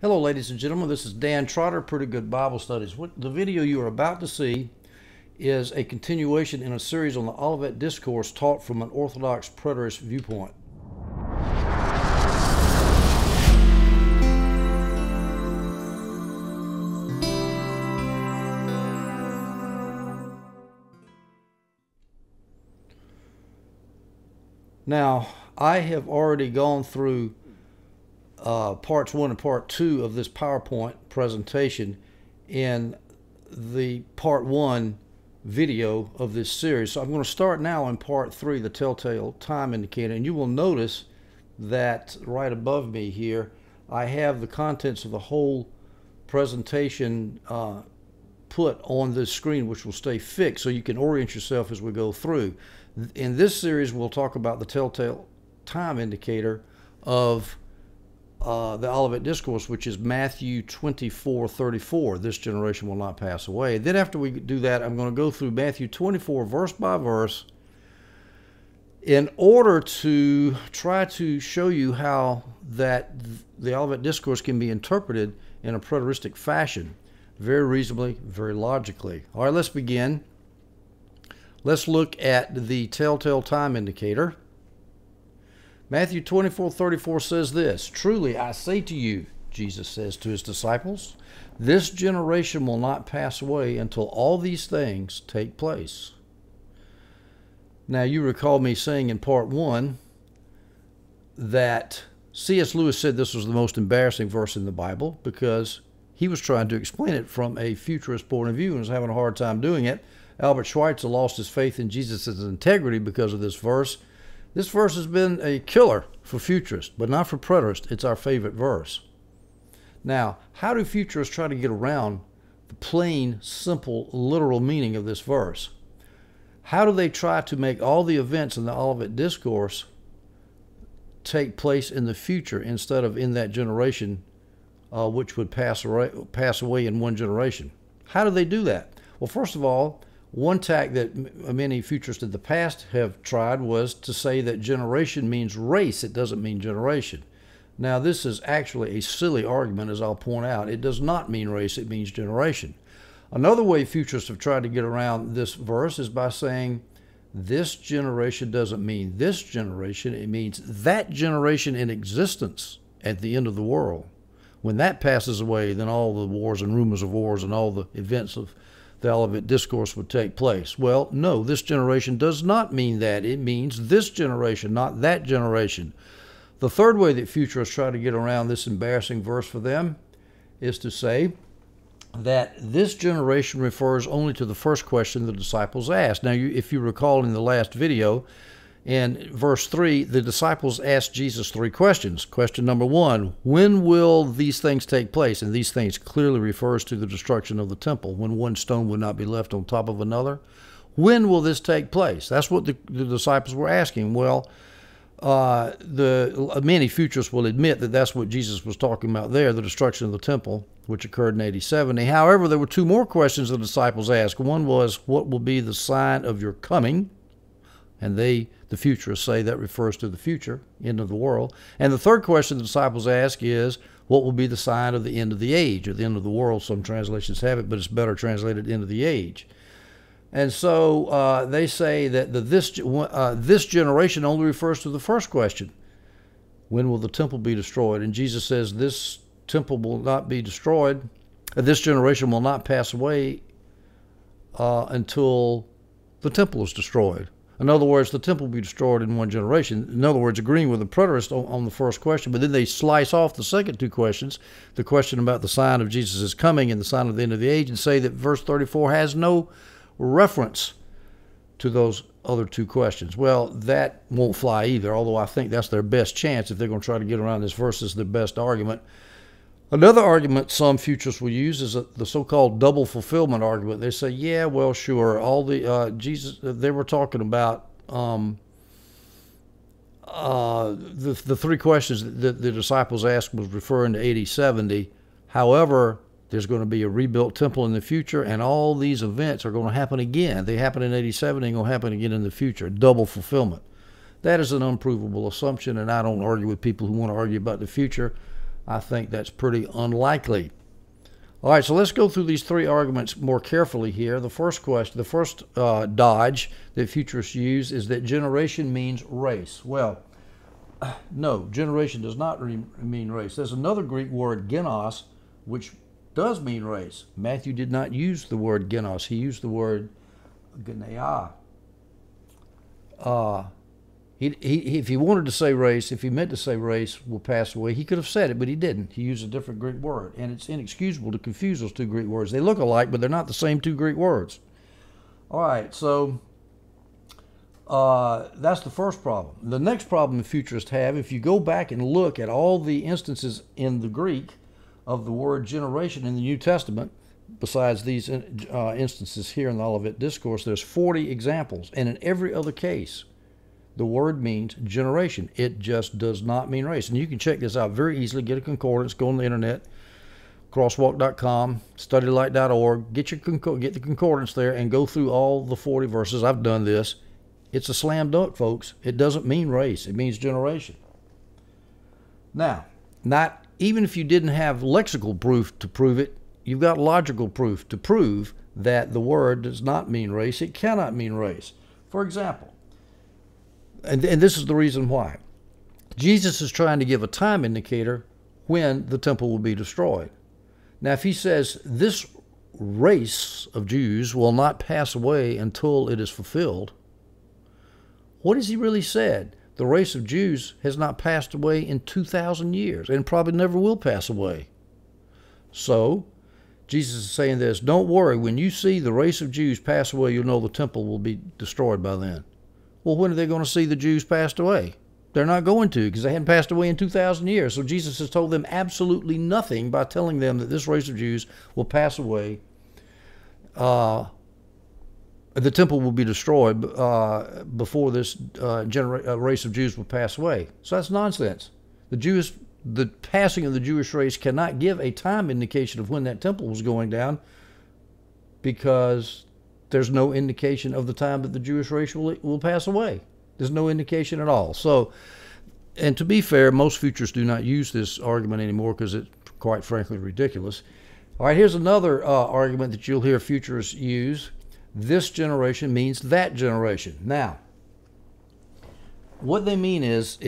Hello, ladies and gentlemen. This is Dan Trotter, Pretty Good Bible Studies. The video you are about to see is a continuation in a series on the Olivet Discourse taught from an Orthodox preterist viewpoint. Now, I have already gone through parts 1 and part 2 of this PowerPoint presentation in the part 1 video of this series. So I'm going to start now in part 3, the Telltale time indicator, and you will notice that right above me here I have the contents of the whole presentation put on this screen, which will stay fixed so you can orient yourself as we go through. In this series we'll talk about the Telltale time indicator of the Olivet Discourse, which is Matthew 24:34. This generation will not pass away. Then after we do that, I'm going to go through Matthew 24 verse by verse in order to try to show you how that the Olivet Discourse can be interpreted in a preteristic fashion, very reasonably, very logically. All right, let's begin. Let's look at the Telltale time indicator. Matthew 24:34 says this, "Truly I say to you," Jesus says to his disciples, "this generation will not pass away until all these things take place." Now, you recall me saying in part 1 that C.S. Lewis said this was the most embarrassing verse in the Bible because he was trying to explain it from a futurist point of view and was having a hard time doing it. Albert Schweitzer lost his faith in Jesus' integrity because of this verse. This verse has been a killer for futurists, but not for preterists. It's our favorite verse. Now, how do futurists try to get around the plain, simple, literal meaning of this verse? How do they try to make all the events in the Olivet Discourse take place in the future instead of in that generation, which would pass away in one generation? How do they do that? Well, first of all, one tack that many futurists in the past have tried was to say that generation means race. It doesn't mean generation. Now, this is actually a silly argument, as I'll point out. It does not mean race. It means generation. Another way futurists have tried to get around this verse is by saying this generation doesn't mean this generation. It means that generation in existence at the end of the world. When that passes away, then all the wars and rumors of wars and all the events of the Olivet Discourse would take place. Well, no, this generation does not mean that. It means this generation, not that generation. The third way that futurists try to get around this embarrassing verse for them is to say that this generation refers only to the first question the disciples asked. Now, if you recall in the last video, in verse 3, the disciples asked Jesus 3 questions. Question number 1, when will these things take place? And these things clearly refers to the destruction of the temple, when one stone would not be left on top of another. When will this take place? That's what the disciples were asking. Well, many futurists will admit that that's what Jesus was talking about there, the destruction of the temple, which occurred in AD 70. However, there were 2 more questions the disciples asked. One was, what will be the sign of your coming? And the futurists say that refers to the future, end of the world. And the third question the disciples ask is, what will be the sign of the end of the age, or the end of the world? Some translations have it, but it's better translated end of the age. And so they say that this generation only refers to the first question. When will the temple be destroyed? And Jesus says this temple will not be destroyed. This generation will not pass away until the temple is destroyed. In other words, the temple will be destroyed in one generation. In other words, agreeing with the preterist on the first question, but then they slice off the second 2 questions, the question about the sign of Jesus' coming and the sign of the end of the age, and say that verse 34 has no reference to those other 2 questions. Well, that won't fly either, although I think that's their best chance if they're going to try to get around this verse. Is their best argument. Another argument some futurists will use is the so-called double fulfillment argument. They say, yeah, well, sure, all the they were talking about the 3 questions that the disciples asked was referring to AD 70. However, there's going to be a rebuilt temple in the future, and all these events are going to happen again. They happen in AD 70, and going to happen again in the future. Double fulfillment. That is an unprovable assumption, and I don't argue with people who want to argue about the future. I think that's pretty unlikely. All right, so let's go through these three arguments more carefully here. The first question, the first dodge that futurists use is that generation means race. Well, no, generation does not mean race. There's another Greek word, genos, which does mean race. Matthew did not use the word genos. He used the word genea. If he wanted to say race, if he meant to say race will pass away, he could have said it, but he didn't. He used a different Greek word, and it's inexcusable to confuse those two Greek words. They look alike, but they're not the same two Greek words. All right, so that's the first problem. The next problem the futurists have, if you go back and look at all the instances in the Greek of the word generation in the New Testament, besides these instances here in the Olivet Discourse, there's 40 examples, and in every other case, the word means generation. It just does not mean race. And you can check this out very easily. Get a concordance, go on the internet, crosswalk.com, studylight.org, get the concordance there and go through all the 40 verses. I've done this. It's a slam dunk, folks. It doesn't mean race. It means generation. Now, even if you didn't have lexical proof to prove it, you've got logical proof to prove that the word does not mean race. It cannot mean race. For example, and this is the reason why. Jesus is trying to give a time indicator when the temple will be destroyed. Now, if he says this race of Jews will not pass away until it is fulfilled, what has he really said? The race of Jews has not passed away in 2,000 years and probably never will pass away. So, Jesus is saying this, don't worry, when you see the race of Jews pass away, you'll know the temple will be destroyed by then. Well, when are they going to see the Jews passed away? They're not going to, because they hadn't passed away in 2,000 years. So Jesus has told them absolutely nothing by telling them that this race of Jews will pass away. The temple will be destroyed before this race of Jews will pass away. So that's nonsense. The passing of the Jewish race cannot give a time indication of when that temple was going down, because there's no indication of the time that the Jewish race will pass away. There's no indication at all. So, and to be fair, most futurists do not use this argument anymore because it's quite frankly ridiculous. All right, here's another argument that you'll hear futurists use. This generation means that generation. Now, what they mean is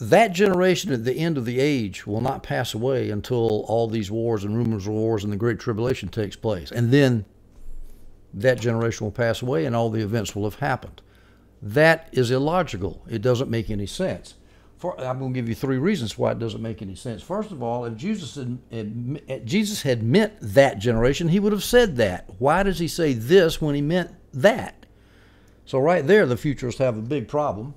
that generation at the end of the age will not pass away until all these wars and rumors of wars and the Great Tribulation takes place. And then that generation will pass away and all the events will have happened. That is illogical. It doesn't make any sense. I'm going to give you three reasons why it doesn't make any sense. First of all, if Jesus had meant that generation, he would have said that. Why does he say this when he meant that? So right there, the futurists have a big problem.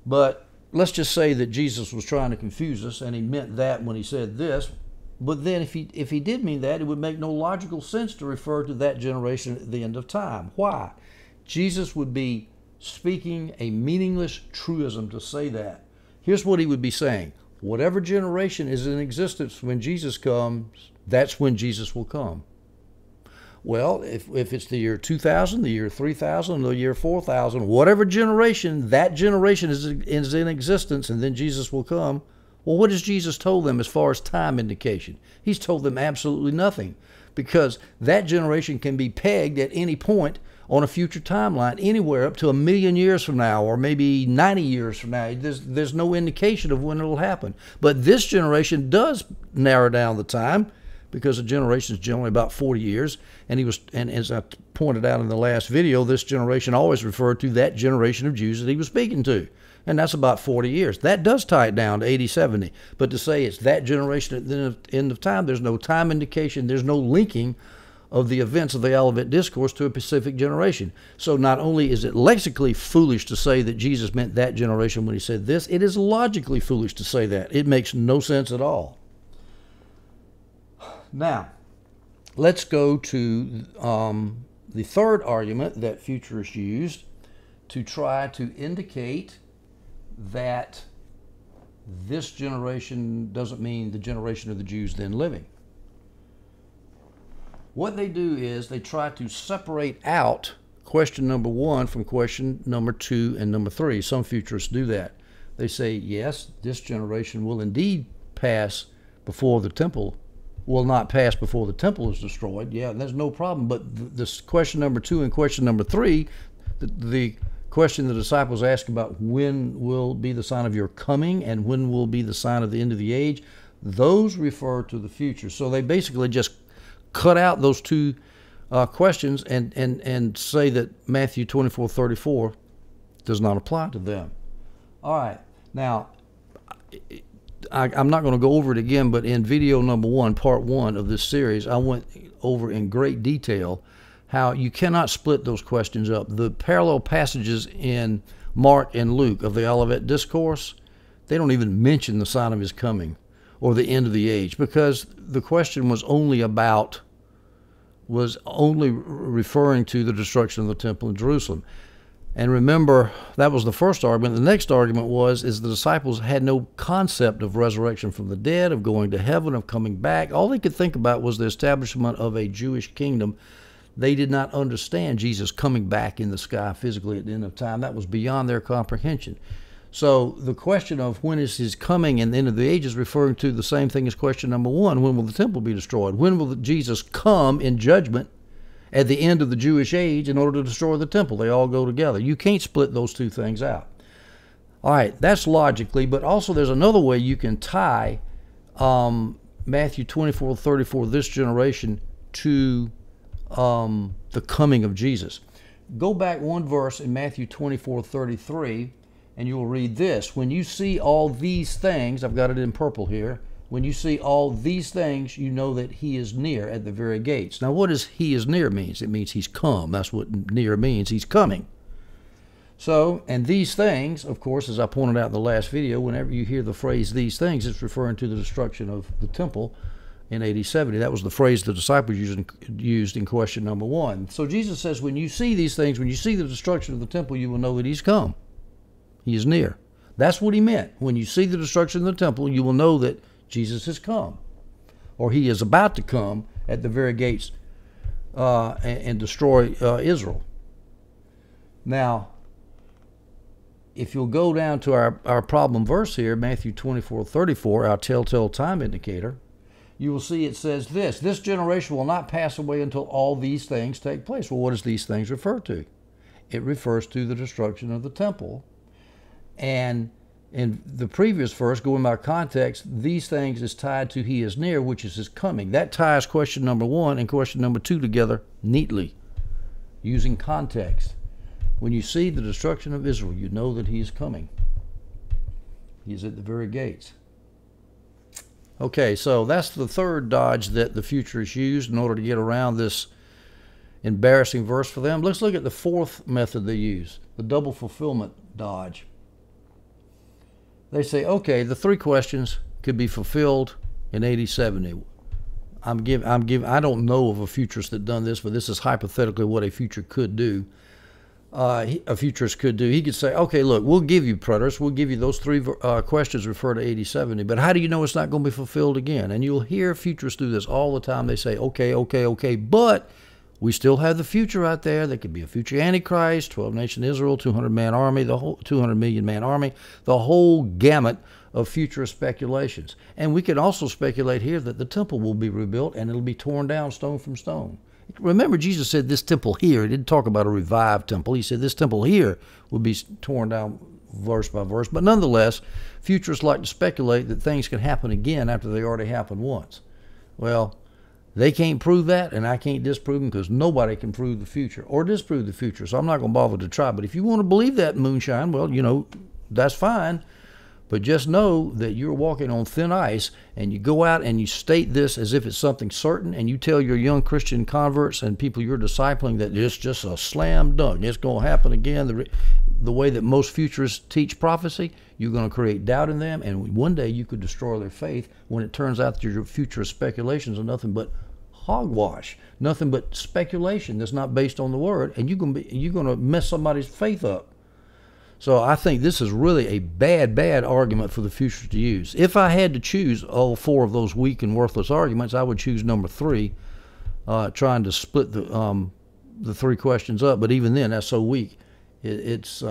But let's just say that Jesus was trying to confuse us and he meant that when he said this. But then if he did mean that, it would make no logical sense to refer to that generation at the end of time. Why? Jesus would be speaking a meaningless truism to say that. Here's what he would be saying. Whatever generation is in existence when Jesus comes, that's when Jesus will come. Well, if it's the year 2000, the year 3000, the year 4000, whatever generation, that generation is in existence and then Jesus will come. Well, what has Jesus told them as far as time indication? He's told them absolutely nothing, because that generation can be pegged at any point on a future timeline, anywhere up to 1,000,000 years from now or maybe 90 years from now. There's no indication of when it'll happen. But this generation does narrow down the time, because a generation is generally about 40 years. And as I pointed out in the last video, this generation always referred to that generation of Jews that he was speaking to. And that's about 40 years. That does tie it down to 80, 70. But to say it's that generation at the end of time, there's no time indication, there's no linking of the events of the Olivet Discourse to a specific generation. So not only is it lexically foolish to say that Jesus meant that generation when he said this, it is logically foolish to say that. It makes no sense at all. Now, let's go to the third argument that futurists used to try to indicate that this generation doesn't mean the generation of the Jews then living. What they do is they try to separate out question number 1 from question number 2 and number 3. Some futurists do that. they say, yes, this generation will indeed pass before the temple, will not pass before the temple is destroyed. Yeah, there's no problem. But this question number 2 and question number 3, the question the disciples ask about when will be the sign of your coming and when will be the sign of the end of the age, those refer to the future. So they basically just cut out those two questions and say that Matthew 24:34 does not apply to them. All right. Now, I'm not going to go over it again, but in video number 1, part 1 of this series, I went over in great detail how you cannot split those questions up. The parallel passages in Mark and Luke of the Olivet Discourse, they don't even mention the sign of his coming or the end of the age, because the question was only referring to the destruction of the temple in Jerusalem. And remember, that was the first argument. The next argument is the disciples had no concept of resurrection from the dead, of going to heaven, of coming back. All they could think about was the establishment of a Jewish kingdom. They did not understand Jesus coming back in the sky physically at the end of time. That was beyond their comprehension. So the question of when is his coming and the end of the age is referring to the same thing as question number 1. When will the temple be destroyed? When will Jesus come in judgment at the end of the Jewish age in order to destroy the temple? They all go together. You can't split those two things out. All right, that's logically, but also there's another way you can tie Matthew 24:34, this generation, to the coming of Jesus. Go back one verse in Matthew 24:33, and you will read this. When you see all these things, I've got it in purple here, when you see all these things, you know that he is near at the very gates. Now, what does he is near means? It means he's come. That's what near means. He's coming. So, and these things, of course, as I pointed out in the last video, whenever you hear the phrase these things, it's referring to the destruction of the temple in AD 70. That was the phrase the disciples used in question number 1. So Jesus says, when you see these things, when you see the destruction of the temple, you will know that he's come. He is near. That's what he meant. When you see the destruction of the temple, you will know that Jesus has come, or he is about to come at the very gates and destroy Israel. Now, if you'll go down to our problem verse here, Matthew 24:34, our telltale time indicator, you will see it says this generation will not pass away until all these things take place. Well, what does these things refer to? It refers to the destruction of the temple. And in the previous verse, going by context, these things is tied to he is near, which is his coming. That ties question number 1 and question number 2 together neatly, using context. When you see the destruction of Israel, you know that he is coming. He is at the very gates. Okay, so that's the third dodge that the futurists used in order to get around this embarrassing verse for them. Let's look at the fourth method they use, the double fulfillment dodge. They say, okay, the 3 questions could be fulfilled in AD 70. I don't know of a futurist that done this, but this is hypothetically what a futurist could do. He could say, okay, look, we'll give you preterists. We'll give you those 3 questions refer to AD 70, but how do you know it's not going to be fulfilled again? And you'll hear futurists do this all the time. They say, okay, but we still have the future out there. There could be a future Antichrist, 12 nation Israel, 200-man army, the whole 200 million man army, the whole gamut of futurist speculations. And we can also speculate here that the temple will be rebuilt and it'll be torn down stone from stone. Remember, Jesus said this temple here. He didn't talk about a revived temple. He said this temple here will be torn down verse by verse. But nonetheless, futurists like to speculate that things can happen again after they already happened once. Well, they can't prove that, and I can't disprove them because nobody can prove the future or disprove the future. So I'm not going to bother to try. But if you want to believe that moonshine, well, that's fine. But just know that you're walking on thin ice, and you go out and you state this as if it's something certain, and you tell your young Christian converts and people you're discipling that it's just a slam dunk. It's going to happen again. The way that most futurists teach prophecy, you're going to create doubt in them, and one day you could destroy their faith when it turns out that your futurist speculations are nothing but hogwash, nothing but speculation that's not based on the Word, and you're going to mess somebody's faith up. So I think this is really a bad argument for the futurists to use. If I had to choose all 4 of those weak and worthless arguments, I would choose number 3, trying to split the 3 questions up. But even then, that's so weak. It's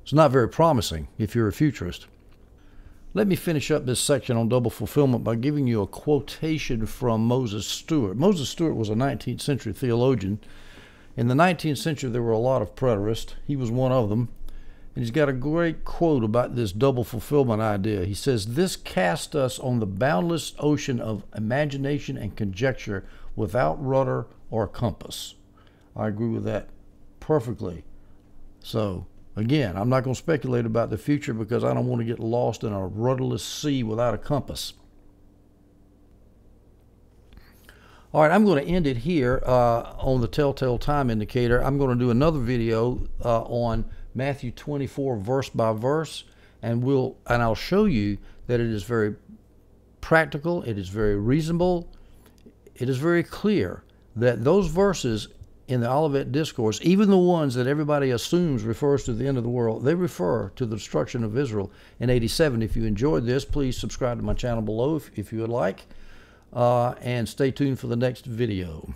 It's not very promising if you're a futurist. Let me finish up this section on double fulfillment by giving you a quotation from Moses Stuart. Moses Stuart was a 19th century theologian. In the 19th century, there were a lot of preterists. He was one of them. And he's got a great quote about this double fulfillment idea. He says, "This cast us on the boundless ocean of imagination and conjecture without rudder or compass." I agree with that perfectly. So, again, I'm not going to speculate about the future because I don't want to get lost in a rudderless sea without a compass. All right, I'm going to end it here on the Telltale Time Indicator. I'm going to do another video on Matthew 24 verse by verse, and I'll show you that it is very practical, it is very reasonable, it is very clear that those verses in the Olivet Discourse, even the ones that everybody assumes refers to the end of the world, they refer to the destruction of Israel in 87. If you enjoyed this, please subscribe to my channel below if you would like, and stay tuned for the next video.